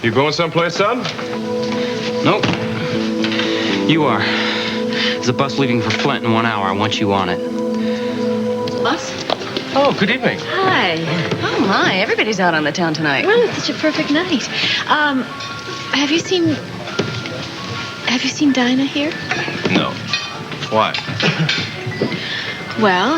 You going someplace, son? Nope. You are. There's a bus leaving for Flint in 1 hour. I want you on it. Bus? Oh, good evening. Hi. Oh, my. Everybody's out on the town tonight. Well, it's such a perfect night. Have you seen Dinah here? No. Why? Well,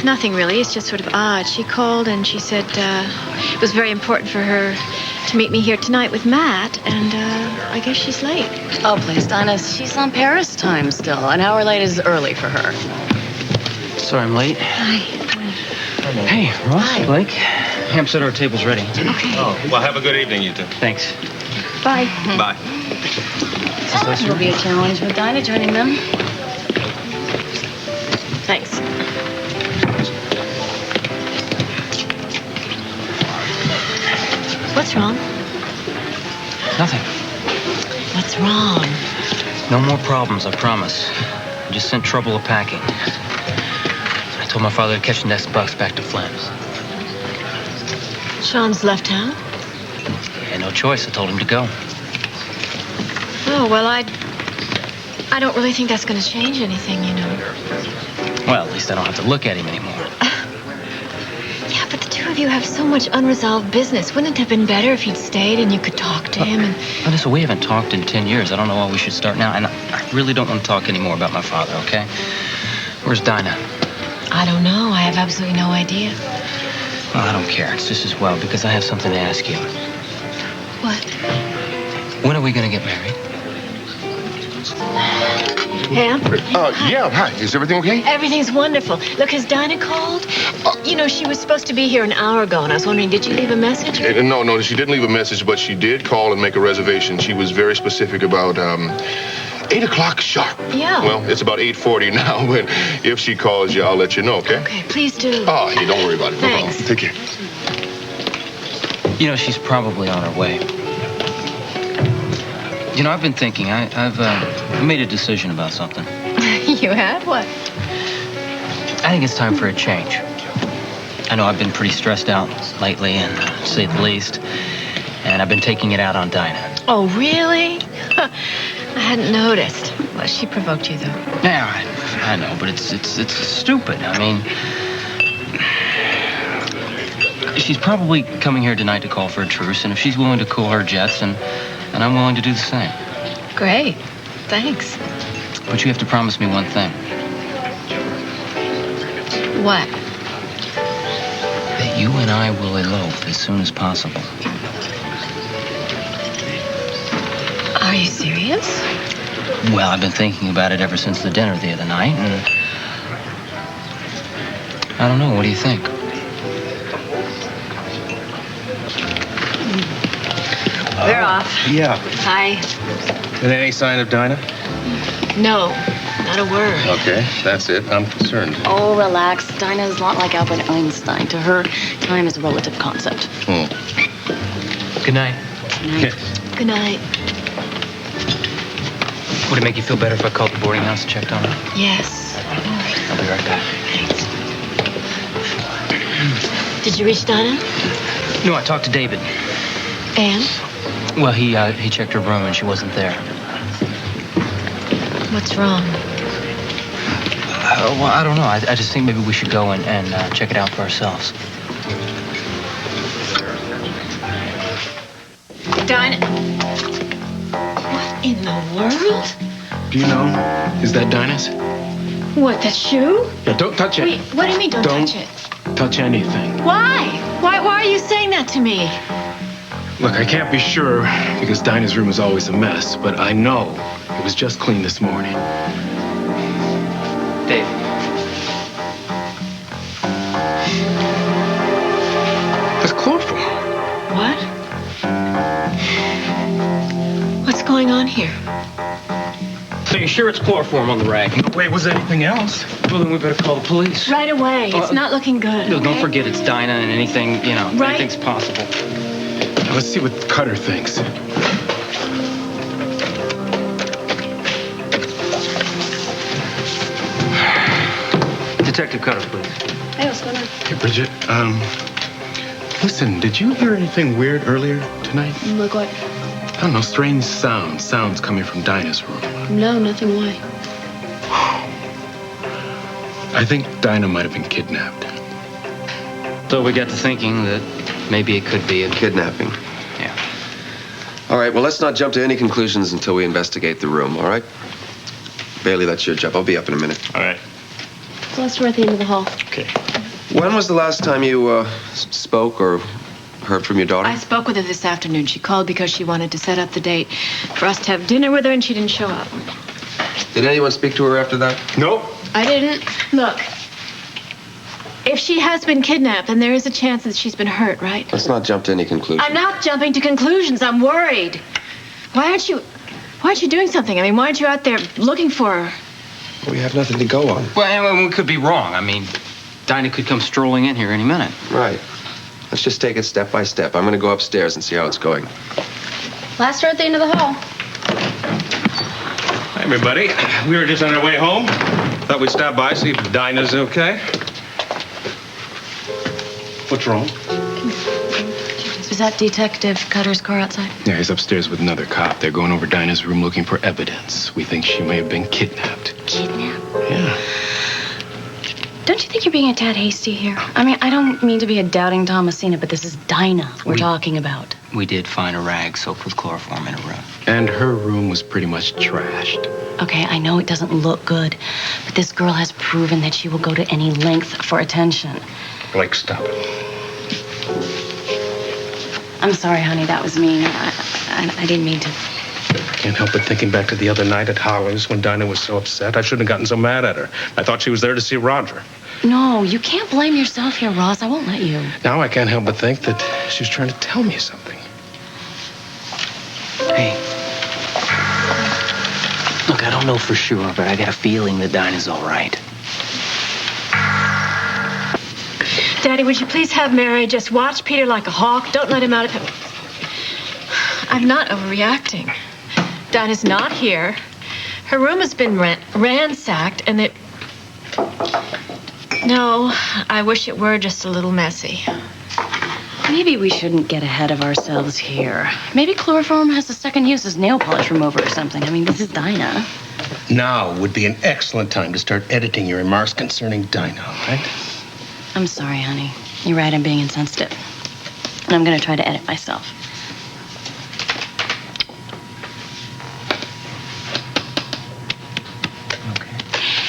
nothing really. It's just sort of odd. She called and she said it was very important for her to meet me here tonight with Matt, and I guess she's late. Oh, please, Dinah. She's on Paris time still. An hour late is early for her. Sorry I'm late. Hi. Hey, Ross, Hi. Blake. Ham said our table's ready. Okay. Oh, well, have a good evening, you two. Thanks. Bye. Bye. It will be a challenge with Dinah joining them. Thanks. What's wrong? Nothing. What's wrong? No more problems, I promise. I just sent trouble a packing. I told my father to catch the next bus back to Flint. Sean's left town? He had no choice. I told him to go. Oh, well, I don't really think that's going to change anything, you know. Well, at least I don't have to look at him anymore. Yeah, but the two of you have so much unresolved business. Wouldn't it have been better if he'd stayed and you could talk to him? And Vanessa, we haven't talked in 10 years. I don't know why we should start now. And I really don't want to talk anymore about my father, okay? Where's Dinah? I don't know. I have absolutely no idea. Well, I don't care. It's just as well, because I have something to ask you. What? When are we going to get married? Ham? Yeah, hi. Is everything okay? Everything's wonderful. Look, has Dinah called? You know, she was supposed to be here an hour ago, and I was wondering, did you leave a message? No, she didn't leave a message, but she did call and make a reservation. She was very specific about 8 o'clock sharp. Yeah. Well, it's about 8:40 now, but if she calls you, I'll let you know, okay? Okay, please do. Oh, hey, don't worry about it. No problem. Thanks. Take care. You know, she's probably on her way. You know, I've been thinking. I've made a decision about something. You have? What? I think it's time for a change. I know I've been pretty stressed out lately, and to say the least. And I've been taking it out on Dinah. Oh, really? I hadn't noticed. Well, she provoked you, though. Yeah, I know, but it's stupid. I mean, she's probably coming here tonight to call for a truce, and if she's willing to cool her jets, and I'm willing to do the same. Great. Thanks. But you have to promise me one thing. What? That you and I will elope as soon as possible. Are you serious? Well, I've been thinking about it ever since the dinner the other night, and I don't know. What do you think? We're off. Yeah. Hi. And any sign of Dinah? No, not a word. Okay, that's it. I'm concerned. Oh, relax. Dinah's a lot like Albert Einstein. To her, time is a relative concept. Good night. Okay. Good night. Would it make you feel better if I called the boarding house and checked on her? Yes. I'll be right back. Thanks. Did you reach Dinah? No, I talked to David. And? Well, he checked her room and she wasn't there. What's wrong? Well, I don't know. I just think maybe we should go and check it out for ourselves. Dinah. What in the world? Do you know? Is that Dinah's? What, that shoe? Yeah, don't touch it. Wait, what do you mean don't touch it? Touch anything. Why? Why are you saying that to me? Look, I can't be sure because Dinah's room is always a mess, but I know it was just cleaned this morning. Dave. That's chloroform. What? What's going on here? So you're sure it's chloroform on the rag? No way was anything else. Well, then we better call the police. Right away. It's not looking good. No, okay? don't forget it's Dinah and anything, you know, Right. anything's possible. Now, let's see what Cutter thinks. Detective Cutter, please. Hey, what's going on? Hey, Bridget, listen, did you hear anything weird earlier tonight? Look what? I don't know, strange sounds coming from Dinah's room. No, nothing. Why? I think Dinah might have been kidnapped. So we got to thinking that maybe it could be a Kidnapping. Yeah. All right, well, let's not jump to any conclusions until we investigate the room, all right? Bailey, that's your job. I'll be up in a minute. All right. Celeste, we're at the end of the hall. Okay. When was the last time you spoke or heard from your daughter? I spoke with her this afternoon. She called because she wanted to set up the date for us to have dinner with her, and she didn't show up. Did anyone speak to her after that? Nope. I didn't. Look, if she has been kidnapped, then there is a chance that she's been hurt, right? Let's not jump to any conclusions. I'm not jumping to conclusions. I'm worried. Why aren't you doing something? I mean, why aren't you out there looking for her? We have nothing to go on. Well, we could be wrong. I mean, Dinah could come strolling in here any minute. Right. Let's just take it step by step. I'm going to go upstairs and see how it's going. Last row at the end of the hall. Hi, everybody. We were just on our way home. Thought we'd stop by, see if Dinah's okay. What's wrong? Was that Detective Cutter's car outside? Yeah, he's upstairs with another cop. They're going over Dinah's room looking for evidence. We think she may have been kidnapped. Kidnapped? Yeah. Don't you think you're being a tad hasty here? I mean, I don't mean to be a doubting Thomasina, but this is Dinah we're talking about. We did find a rag soaked with chloroform in her room. And her room was pretty much trashed. Okay, I know it doesn't look good, but this girl has proven that she will go to any length for attention. Blake, stop it. I'm sorry, honey, that was mean. I didn't mean to. Can't help but thinking back to the other night at Holly's when Dinah was so upset. I shouldn't have gotten so mad at her. I thought she was there to see Roger. No, you can't blame yourself here, Ross. I won't let you. Now I can't help but think that she was trying to tell me something. Hey. Look, I don't know for sure, but I got a feeling that Dinah's all right. Daddy, would you please have Mary just watch Peter like a hawk? Don't let him out of him. I'm not overreacting. Dinah's not here. Her room has been ransacked, and it... No, I wish it were just a little messy. Maybe we shouldn't get ahead of ourselves here. Maybe chloroform has a second use as nail polish remover or something. I mean, this is Dinah. Now would be an excellent time to start editing your remarks concerning Dinah, right? I'm sorry, honey. You're right, I'm being insensitive. And I'm going to try to edit myself.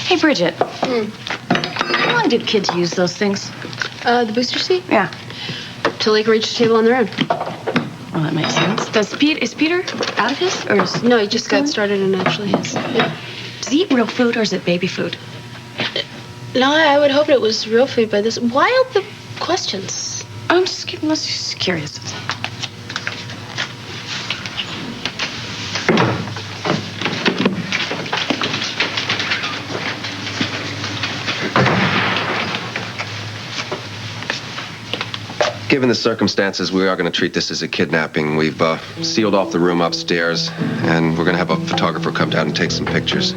Hey, Bridget. How long did kids use those things? The booster seat? Yeah. Till they can reach the table on their own. Well, that makes sense. Is Peter out of his? Or is No, he just got started and actually has. Yeah. Does he eat real food or is it baby food? No, I would hope it was real food by this. Why all the questions? I'm just curious. Given the circumstances, we are going to treat this as a kidnapping. We've sealed off the room upstairs, and we're going to have a photographer come down and take some pictures.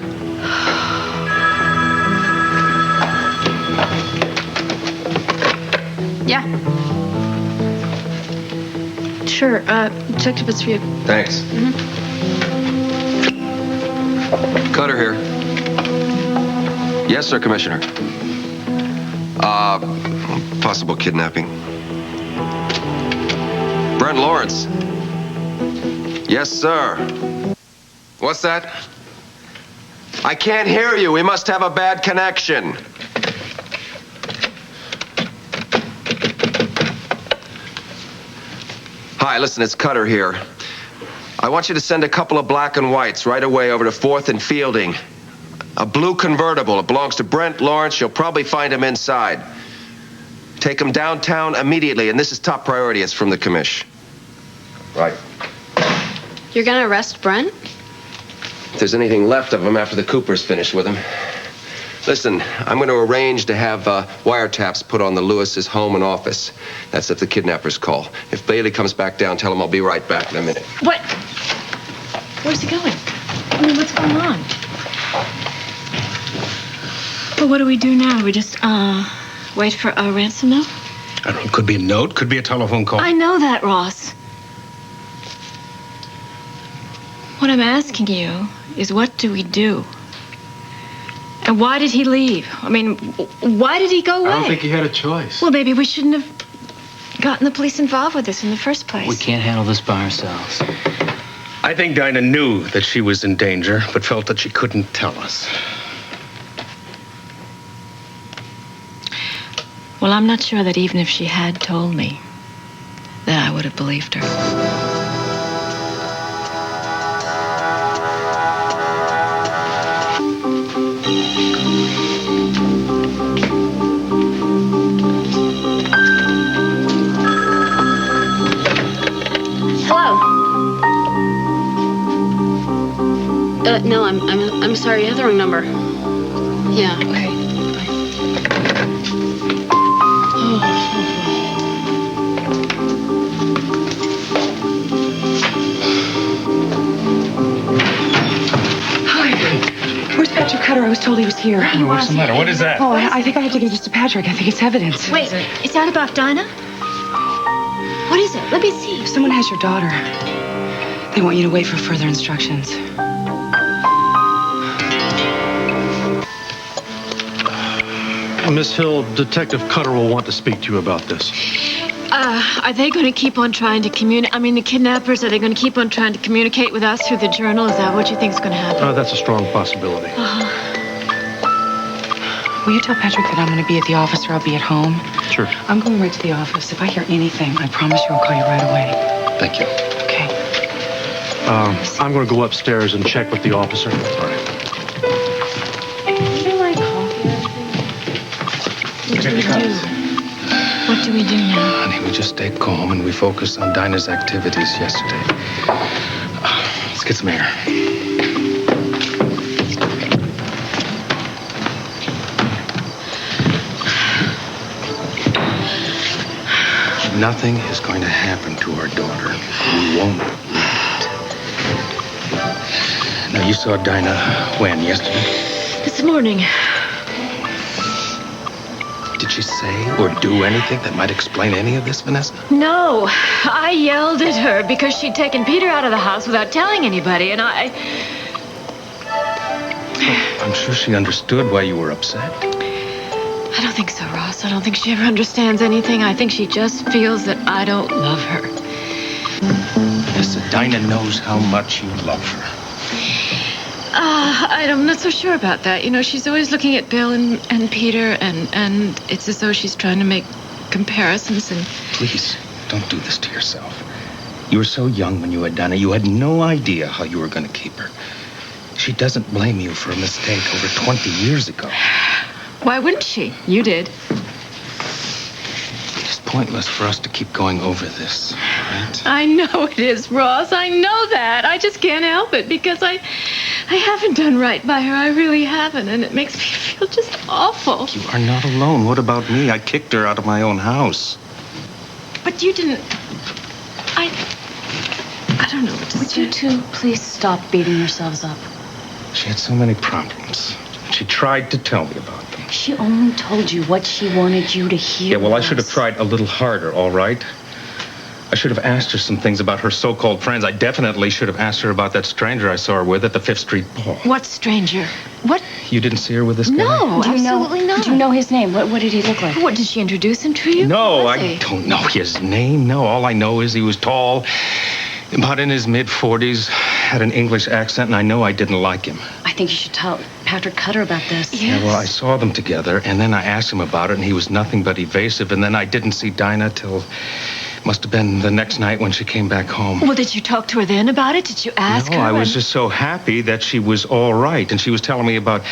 Yeah. Sure. Detective, it's for you. Thanks. Cutter here. Yes, sir, Commissioner. Possible kidnapping. Brent Lawrence. Yes, sir. What's that? I can't hear you. We must have a bad connection. Hi, listen, it's Cutter here. I want you to send a couple of black and whites right away over to 4th and Fielding. A blue convertible. It belongs to Brent Lawrence. You'll probably find him inside. Take him downtown immediately, and this is top priority. It's from the commish. Right. You're gonna arrest Brent? If there's anything left of him after the Coopers finish with him. Listen, I'm going to arrange to have wiretaps put on the Lewis's home and office. That's if the kidnappers call. If Bailey comes back down, tell him I'll be right back in a minute. What? Where's he going? I mean, what's going on? Well, what do we do now? We just, wait for a ransom note? I don't know. Could be a note. Could be a telephone call. I know that, Ross. What I'm asking you is, what do we do? And why did he leave? I mean, why did he go away? I don't think he had a choice. Well, maybe we shouldn't have gotten the police involved with this in the first place. We can't handle this by ourselves. I think Dinah knew that she was in danger, but felt that she couldn't tell us. Well, I'm not sure that even if she had told me, that I would have believed her. No, I'm sorry. You have the wrong number. Yeah, okay. Where's Patrick Cutter? I was told he was here. What's the matter? What is that? Oh, I think I have to give this to Patrick. I think it's evidence. Wait, is that about Dinah? What is it? Let me see. Someone has your daughter. They want you to wait for further instructions. Miss Hill, Detective Cutter will want to speak to you about this. Are they going to keep on trying to communicate? I mean, the kidnappers, are they going to keep on trying to communicate with us through the journal? Is that what you think is going to happen? That's a strong possibility. Will you tell Patrick that I'm going to be at the office or I'll be at home? Sure. I'm going right to the office. If I hear anything, I promise you I'll call you right away. Thank you. Okay. I'm going to go upstairs and check with the officer. All right. What do we do now? Honey, we just stay calm and we focus on Dinah's activities yesterday. Let's get some air. Nothing is going to happen to our daughter. We won't let it. Now, you saw Dinah when? Yesterday? This morning. Did she say or do anything that might explain any of this, Vanessa? No, I yelled at her because she'd taken Peter out of the house without telling anybody, and I'm sure she understood why you were upset. I don't think so, Ross. I don't think she ever understands anything. I think she just feels that I don't love her. Vanessa, Dinah knows how much you love her. I'm not so sure about that. You know, she's always looking at Bill and Peter, and it's as though she's trying to make comparisons and... Please, don't do this to yourself. You were so young when you had Dinah. You had no idea how you were going to keep her. She doesn't blame you for a mistake over 20 years ago. Why wouldn't she? You did. It's pointless for us to keep going over this, right? I know it is, Ross. I know that. I just can't help it because I haven't done right by her. I really haven't, and it makes me feel just awful. You are not alone. What about me? I kicked her out of my own house. But you didn't... I don't know what to Would say. you two please stop beating yourselves up? She had so many problems. She tried to tell me about them. She only told you what she wanted you to hear. Yeah, well, I should have tried a little harder, all right? I should have asked her some things about her so-called friends. I definitely should have asked her about that stranger I saw her with at the 5th Street ball. What stranger? What? You didn't see her with this guy? No, absolutely not. Do you know his name? What did he look like? What, did she introduce him to you? No, What was I he? don't know his name. No, all I know is he was tall, about in his mid-40s, had an English accent, and I know I didn't like him. I think you should tell Patrick Cutter about this. Yes. Yeah, well, I saw them together, and then I asked him about it, and he was nothing but evasive, and then I didn't see Dinah till... Must have been the next night when she came back home. Well, did you talk to her then about it? Did you ask her? No, I was and- just so happy that she was all right. And she was telling me about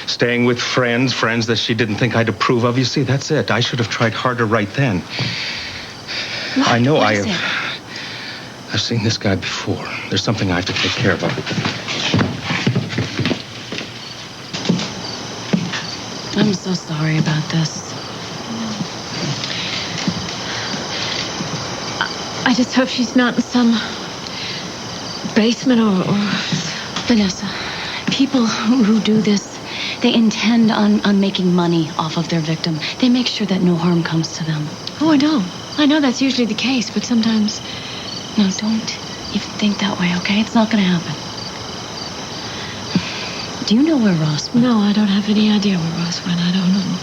staying with friends that she didn't think I'd approve of. You see, that's it. I should have tried harder right then. What? I know What I is have. I've seen this guy before. There's something I have to take care of. I'm so sorry about this. I just hope she's not in some basement or... Vanessa, people who do this, they intend on making money off of their victim. They make sure that no harm comes to them. Oh, I know. I know that's usually the case, but sometimes... No, don't even think that way, okay? It's not going to happen. Do you know where Ross went? No, I don't have any idea where Ross went. I don't know.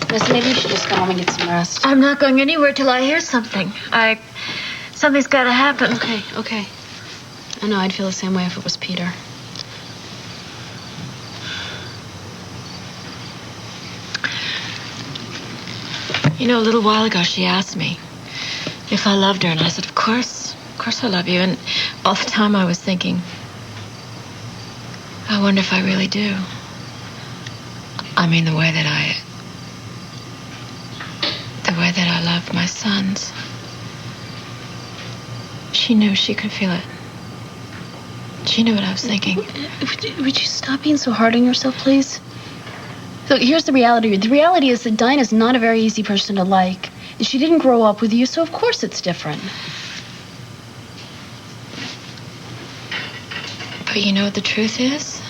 Vanessa, maybe you should just go home and get some rest. I'm not going anywhere till I hear something. Something's got to happen. Okay. I know I'd feel the same way if it was Peter. You know, a little while ago, she asked me if I loved her, and I said, of course I love you. And all the time I was thinking, I wonder if I really do. I mean, the way that I love my sons. She knew she could feel it. She knew what I was thinking. Would you stop being so hard on yourself, please? Look, here's the reality. The reality is that Dinah's not a very easy person to like. She didn't grow up with you, so of course it's different. But you know what the truth is?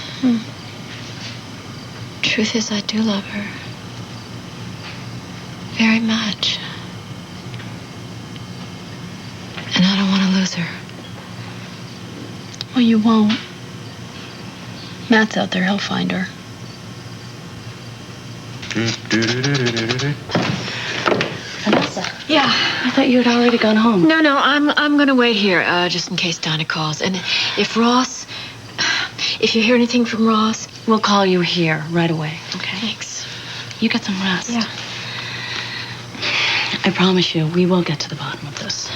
Truth is, I do love her. Very much. And I don't want to lose her. Well, you won't. Matt's out there. He'll find her. Vanessa. Yeah. I thought you had already gone home. No, I'm going to wait here, just in case Dinah calls. And if you hear anything from Ross... We'll call you here right away, okay? Thanks. You get some rest. Yeah. I promise you, we will get to the bottom of this.